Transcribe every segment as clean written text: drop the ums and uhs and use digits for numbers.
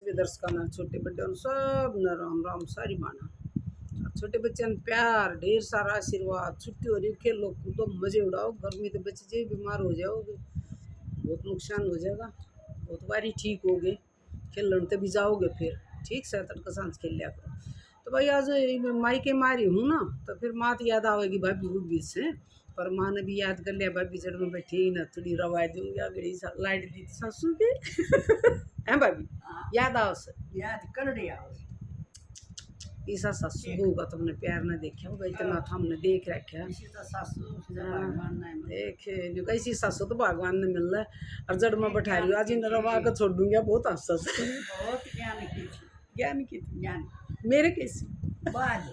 पे दर्शकाना छोटे बड़े सब न राम राम सारी माना। छोटे बच्चे ने प्यार ढेर सारा आशीर्वाद। छुट्टी हो रही, खेलो कूदो मजे उड़ाओ। गर्मी तो बच्चे बीमार हो जाओगे, बहुत नुकसान हो जाएगा। बहुत बारी ठीक हो गए, खेलन तभी जाओगे फिर। ठीक से तड़का सांझ खेल लिया करो। तो भाई आज मायके मारी हूँ ना, तो फिर माँ तो याद आवेगी भाभी भूभी से। पर माँ ने भी याद कर लिया, भाभी जड़ में बैठी ना थोड़ी रवा दूंगी अगड़ी लाइट दी सासू के है भाभी। याद आओ से याद कर लिया ईसा सासू बहू का तुमने प्यार न देखा होगा, इतना था हमने देख रखा। देखे जो कैसी सासू तो भगवान ने मिल रहा है। और जड़ में बैठा रही हूँ आज इन रवा कर छोड़ दूंगी। बहुत हंस बहुत ज्ञान की ज्ञान मेरे कैसी बाद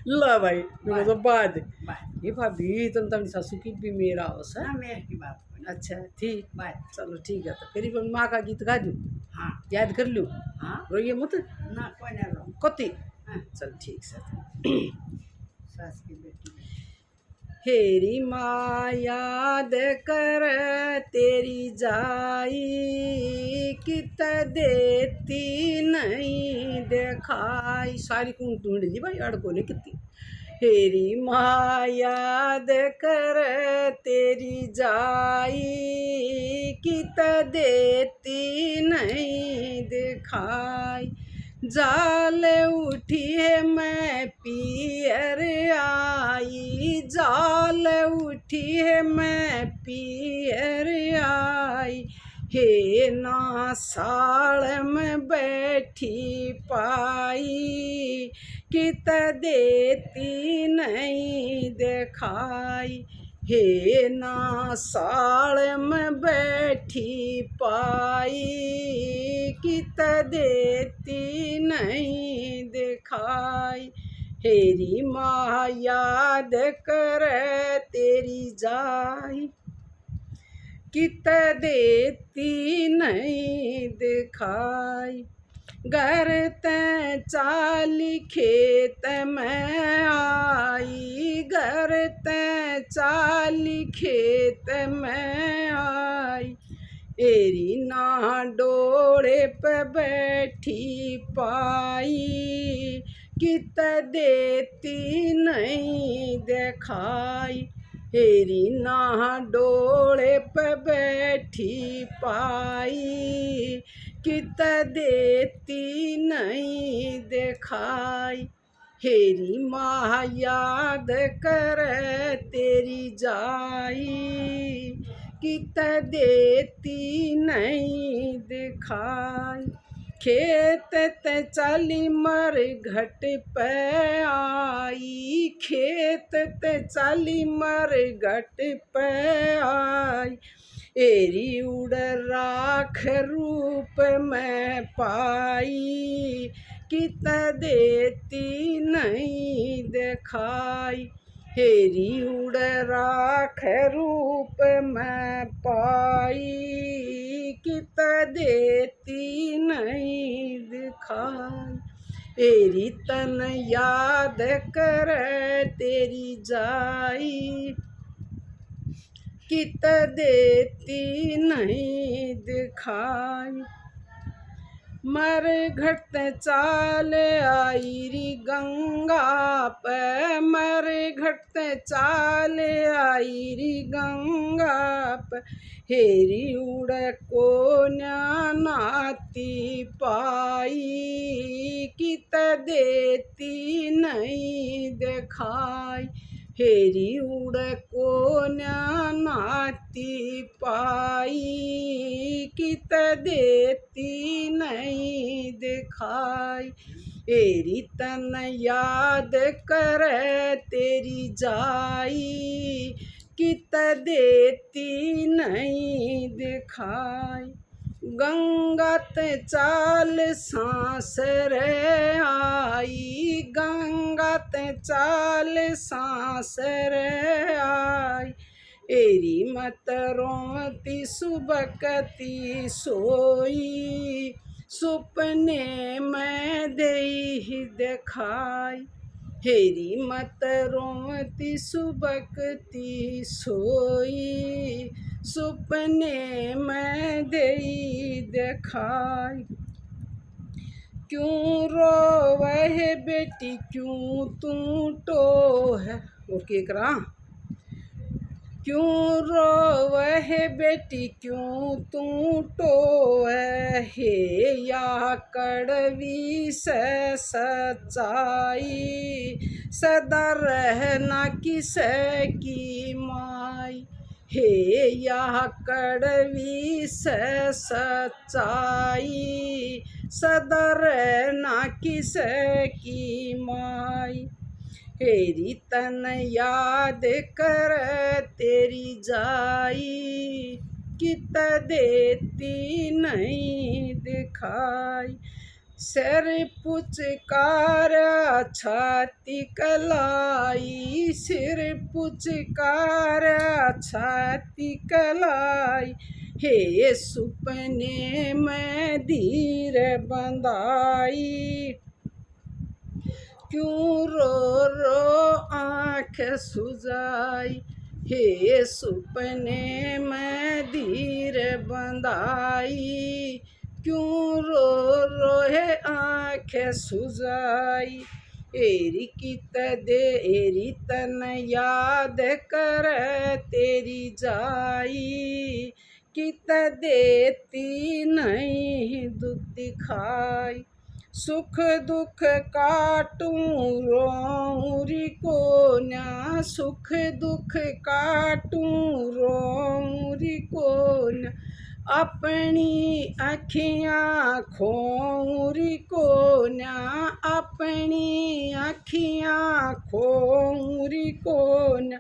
ला भाई मेरे तो बाद बाद ये भाभी तुम सासू की भी मेरा होस है। ना मेरे की बात कोई नहीं। अच्छा ठीक बाद चलो ठीक है। तो फिर माँ का गीत गा दूँ, हाँ याद कर लूँ। हाँ रोइए मत ना कोई ना रो कति। हाँ चल ठीक से। सास की बेटी हेरी माँ याद कर तेरी जाई, कित देती नहीं देखाई। सारी कुंड ढूंढ ली भाई, अड़को ने कितनी। हेरी माँ याद कर तेरी जाई, कित देती नहीं दिखाई। जाल उठी है मैं पियर आई, जाल उठी है मैं पियर आई। हे ना साड़ में बैठी पाई, कित देती नहीं दिखाई। हे ना साड़ में बैठी पाई, कित देती नहीं दिखाई। हेरी माँ याद कर तेरी जाई, कित देती नहीं दिखाई। घर ते चाली खेत में आई, घर ते चाली खेत में आई। एरी ना डोले पे बैठी पाई, कित देती नहीं दिखाई। हेरी ना डोले पे बैठी पाई, कित देती नहीं दिखाई। हेरी माँ याद कर तेरी जाई, कित देती नहीं दिखाई। खेत ते चली मर घट पे आई, खेत ते चली मर घट पे आई। एरी उड़ राख रूप में पाई, कित देती नहीं दिखाई। हेरी उड़ राख रूप में पाई, कित देती नहीं दिखाई। एरी तन याद कर तेरी जाई, कित देती नहीं दिखाई। मर घट चाल आई री गंगा पे, मर घट चाल आई री गंगा पे। हेरी उड़ को नाती पाई, कित देती नहीं दिखाई। हेरी उड़ को नाती पाई, कित देती नहीं दिखाई। एरी तन याद कर तेरी जाई, कित देती नहीं दिखाई। गंगा ते चाल सांस रे आई, गंगा ते चाल सांस रे आई। एरी मत रोती सुबकती सोई, सुपने में देही दिखाई। हेरी मत रोती सुबकती सोई, सुपने में देई दिखाई। क्यों रोवे है बेटी क्यों तू टो है। और के करा क्यों रोवे है बेटी क्यों तू टोए हे या कड़वी से सच्चाई सदा रहना किसे की माई। हे या कड़वी से सच्चाई सदा रहना किसे की माई। तेरी तन याद कर तेरी जाई कित देती नहीं दिखाई। सिर पुचकार छाती कलाई सिर पुचकार छाती कलाई। हे सुपने में धीर बंधाई क्यों रो रो आँख सुजाई। हे सुपने में धीर बंधाई क्यों रो रो है आँख सुजाई। एरी कित दे एरी तन याद कर तेरी जाई कित देती नहीं दुख दिखाई। सुख दुख काटूं रोऊरी को न्या सुख दुख काटूं रोऊरी को न्या। अपनी अखियाँ खोऊरी को न्या अपनी अखियाँ खोऊरी को न्या।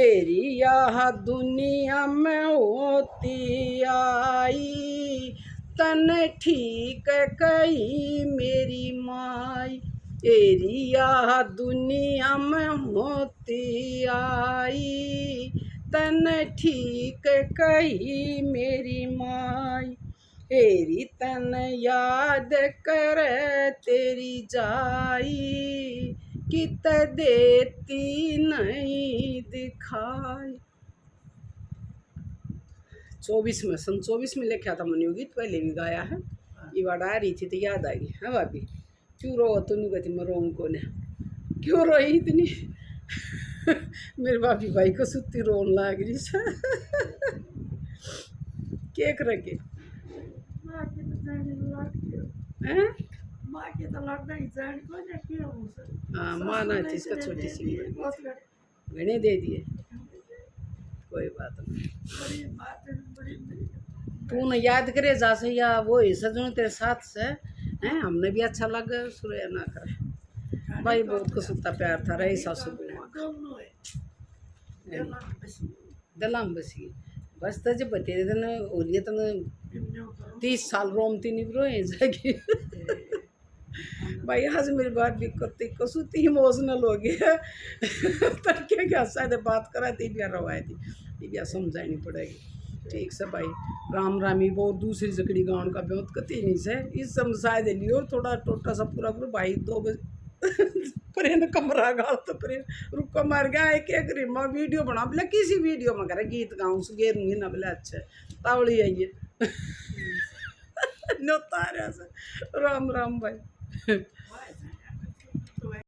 एरी यह दुनिया में होती आई तन ठीक कही मेरी माई। एरिया दुनिया में होती आई तन ठीक कही मेरी माई। एरी तन याद कर तेरी जाई कित देती नहीं दिखाई। 24 में सन 24 में लिखा था मैंने गीत पहले भी गाया है। ये बात आ रही थी तो याद आ गई है भाभी। क्यों रो तो नहीं कहती मैं रोऊँ को ने क्यों रोई इतनी मेरे भाभी भाई को सुती रोन लाग रही से केक रखे हैं। हाँ माँ ना थी इसका छोटी सी घने दे दिए कोई बात नहीं। तू न याद करे जा से या वो ही सजन तेरे साथ से हैं हमने भी अच्छा लगा सुरया ना करे भाई बहुत को सुता प्यार था रही सासू दलाम बसी बस तजे बतेरे तन ओलिए तन 30 साल रोमती नहीं ब्रो जागी भाई आज मेरी बात भी करते कसुती इमोशनल हो गया तड़के क्या शायद बात करा थी भी रवाई थी ये समझानी पड़ेगी। ठीक से भाई राम रामी बहुत दूसरी जकड़ी गाँव का बहुत कती नहीं से इस समझाए दे लियो थोड़ा टोटा सा पूरा पूरा भाई 2 बजे परे कमरा गाल तो परे रुको मार गया एक एक रिमा वीडियो बना बोले किसी वीडियो में करे गीत गाऊँ से गेरूंगी ना बोले अच्छे तावड़ी आइए नोता राम राम भाई।